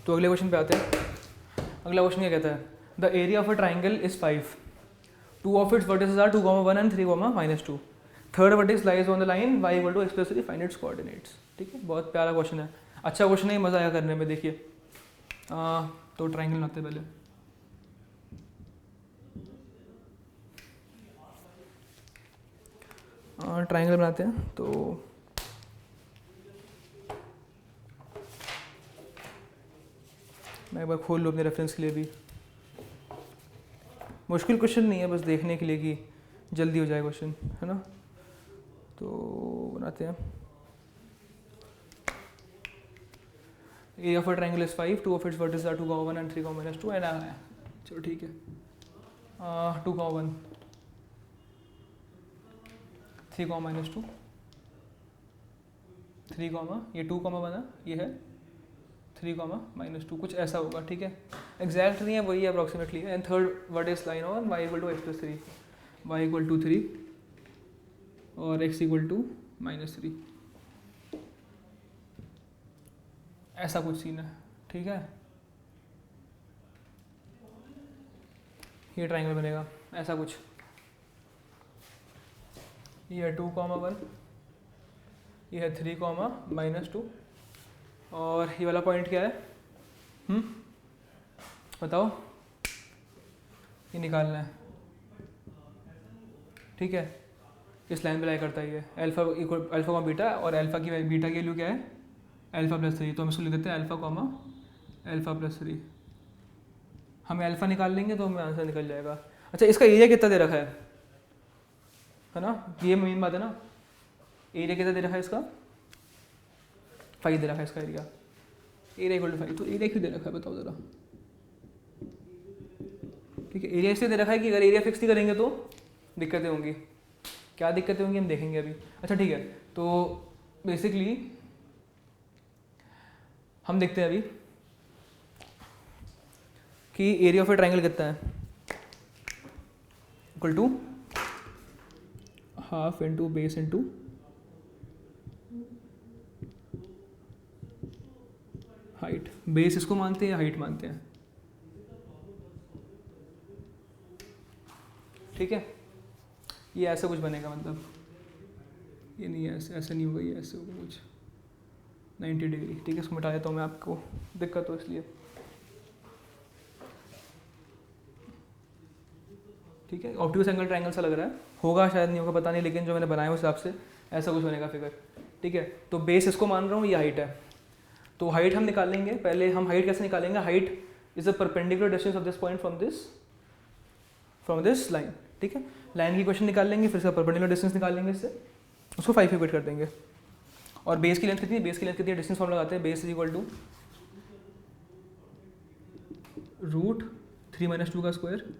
तो अगले क्वेश्चन पे आते हैं। अगला क्वेश्चन क्या कहता है, the area of a triangle is 5, 2 of its vertices are 2, 1 and 3, -2, third vertex lies on the line y = x + 3, find its coordinates. ठीक है, बहुत प्यारा क्वेश्चन है, अच्छा क्वेश्चन है, मज़ा आया करने में। देखिए तो ट्राइंगल बनाते हैं पहले। ट्राइंगल बनाते हैं तो मैं एक बार खोल लूँ अपने रेफरेंस के लिए भी। मुश्किल क्वेश्चन नहीं है, बस देखने के लिए कि जल्दी हो जाए क्वेश्चन, है ना। तो बनाते हैं। Area of a triangle is 5, 2 of its vertices are 2, 1 and 3, -2 and चलो ठीक है 2, 1, 3, -2, 3, ये 2, बना, ये है 3, -2, कुछ ऐसा होगा। ठीक है, एग्जैक्ट नहीं है, वही अप्रॉक्सीमेटली है। And third vertex line on y = x + 3, y = 3 और x = -3, ऐसा कुछ सीन है। ठीक है, ये ट्राइंगल बनेगा ऐसा कुछ। ये है 2, 1, ये है 3, -2 और ये वाला पॉइंट क्या है, बताओ, ये निकालना है। ठीक है, इस लाइन पे लाई करता है ये अल्फा = बीटा, और अल्फा की बीटा की वैल्यू क्या है, अल्फा + 3, तो हम इसको लिख देते हैं अल्फा + 3। हमें अल्फा निकाल लेंगे तो हमें आंसर निकल जाएगा। अच्छा, इसका एरिया कितना दे रखा है ना, ये मेन बात है ना। एरिया कितना दे रखा है इसका, 5 दे रखा है इसका एरिया = 5। तो एरिया क्यों दे रखा है बताओ ज़रा। ठीक है, एरिया इसलिए दे रखा है कि अगर एरिया फिक्स नहीं करेंगे तो दिक्कतें होंगी। क्या दिक्कतें होंगी हम देखेंगे अभी। अच्छा ठीक है, तो बेसिकली हम देखते हैं अभी कि एरिया ऑफ ए ट्राइंगल कितना है, = ½ × बेस × हाइट। बेस इसको मानते हैं या हाइट मानते हैं। ठीक है, ये ऐसा कुछ बनेगा, मतलब ये नहीं है, ऐसे नहीं होगा, ये ऐसे होगा कुछ 90 डिग्री। ठीक है, इसको मिटा देता हूँ मैं, आपको दिक्कत हो इसलिए। ठीक है, ऑब्ट्यूज एंगल ट्राइंगल सा लग रहा है, होगा शायद नहीं होगा पता नहीं, लेकिन जो मैंने बनाया उस हिसाब से ऐसा कुछ बनेगा फिगर। ठीक है, तो बेस इसको मान रहा हूँ, ये हाइट है। तो हाइट हम निकालेंगे, पहले हम हाइट कैसे निकालेंगे। Height is a perpendicular distance of this point from this line. ठीक है, लाइन की क्वेश्चन निकाल लेंगे, फिर इसका परपेंडिकुलर डिस्टेंस निकाल लेंगे, इससे उसको 5 इक्वेट कर देंगे। और बेस की लेंथ कितनी है, बेस की लेंथ कितनी है, डिस्टेंस फॉर्म लगाते हैं, बेस = √3 - 2 का स्क्वायर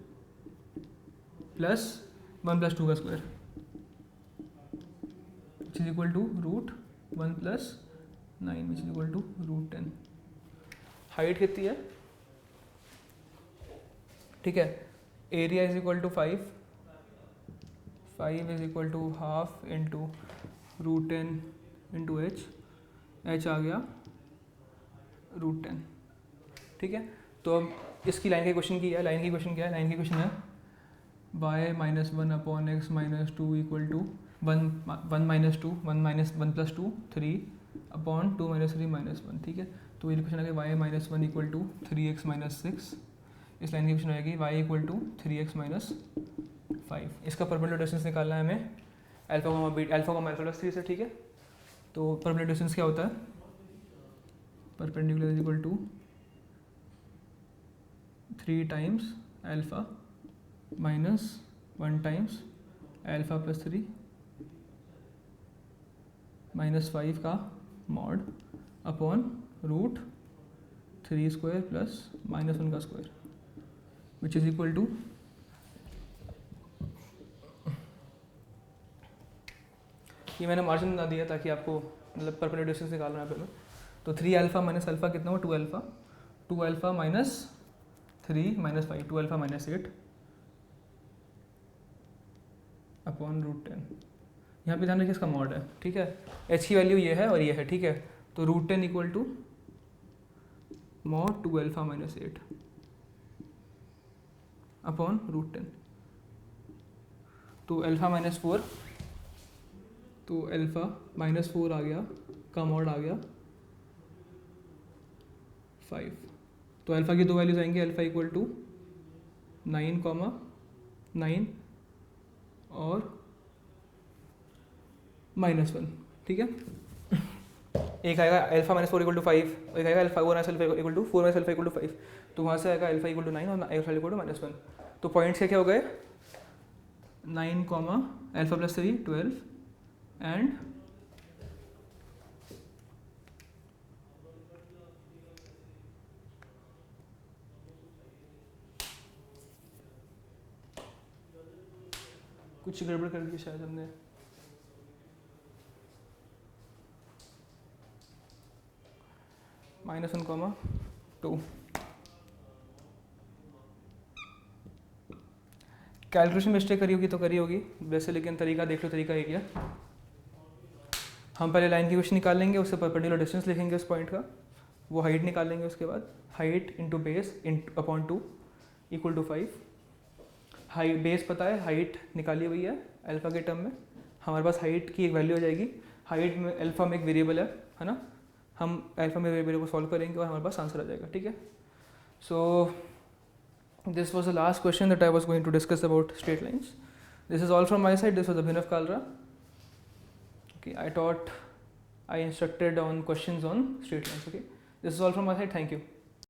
प्लस 1 + 2 का square, which is equal to √1 + 9, which is equal to √10। Height कितनी है, ठीक है, area is equal to 5 is equal to ½ × √10 × h आ गया √10। ठीक है, तो अब इसकी लाइन की क्वेश्चन की है, लाइन की क्वेश्चन क्या है, लाइन की क्वेश्चन है y - 1/x - 2 = 1 - 2 1 - 1 + 2 3 अपॉन 2 - 3 - 1। ठीक है, तो ये क्वेश्चन आ गया y - 1 = 3x - 6। इस लाइन की क्वेश्चन आएगी y = 3x - 5। इसका परपेंडिकुलर डिस्टेंस निकालना है हमें अल्फा + 3 से। ठीक है, तो परपेंडिकुलर डिस्टेंस क्या होता है, perpendicular is equal to 3 times alpha minus 1 times alpha + 3 -5 का मॉड अपॉन √3² प्लस -1 का square, which is equal to ये मैंने मार्जिन बना दिया ताकि आपको मतलब परपेंडिकुलर डिस्टेंस निकालना है पहले। तो 3 अल्फा माइनस अल्फा कितना हुआ, 2 alpha, 2 alpha minus 3 - 5, 2 alpha minus 8 upon √10। यहाँ पे ध्यान रखिए इसका मॉड है। ठीक है, एच की वैल्यू ये है और ये है। ठीक है, तो √10 equal to mod 2 alpha minus 8 upon root 10। तो अल्फ़ा माइनस 4, तो अल्फ़ा माइनस 4 आ गया का मॉड आ गया 5। तो अल्फ़ा की दो वैल्यूज आएंगी, अल्फ़ा इक्वल टू 9,9 और -1, ठीक है। एक आएगा अल्फ़ा माइनस 4 इक्वल टू 5, एक आएगा alpha 4 minus alpha equal to 4 minus alpha equal to 5। तो वहाँ से आएगा अल्फ़ा इक्वल टू 9 और अल्फ़ा इक्वल टू -1। तो पॉइंट्स क्या हो गए, 9 अल्फ़ा प्लस 3 12 एंड कुछ गड़बड़ कर दी शायद हमने। -1,2 कैलकुलेशन मिस्टेक करी होगी तो करी होगी वैसे, लेकिन तरीका देख लो, तरीका एक है। हम पहले लाइन की क्वेश्चन निकाल लेंगे, उससे परपेंडिकुलर डिस्टेंस लिखेंगे उस पॉइंट का, वो हाइट निकाल लेंगे, उसके बाद height into base upon 2 equal to 5। High base पता है, हाइट निकाली हुई है अल्फ़ा के टर्म में, हमारे पास हाइट की एक वैल्यू हो जाएगी। हाइट में अल्फ़ा में एक वेरिएबल है ना, हम अल्फ़ा में वेरिएबल को सॉल्व करेंगे और हमारे पास आंसर आ जाएगा, ठीक है। सो this was the last question that I was going to discuss about straight lines. This is all from my side. This was Abhinav Kalra. Okay, I instructed on questions on straight lines. Okay, this is all from my side. Thank you.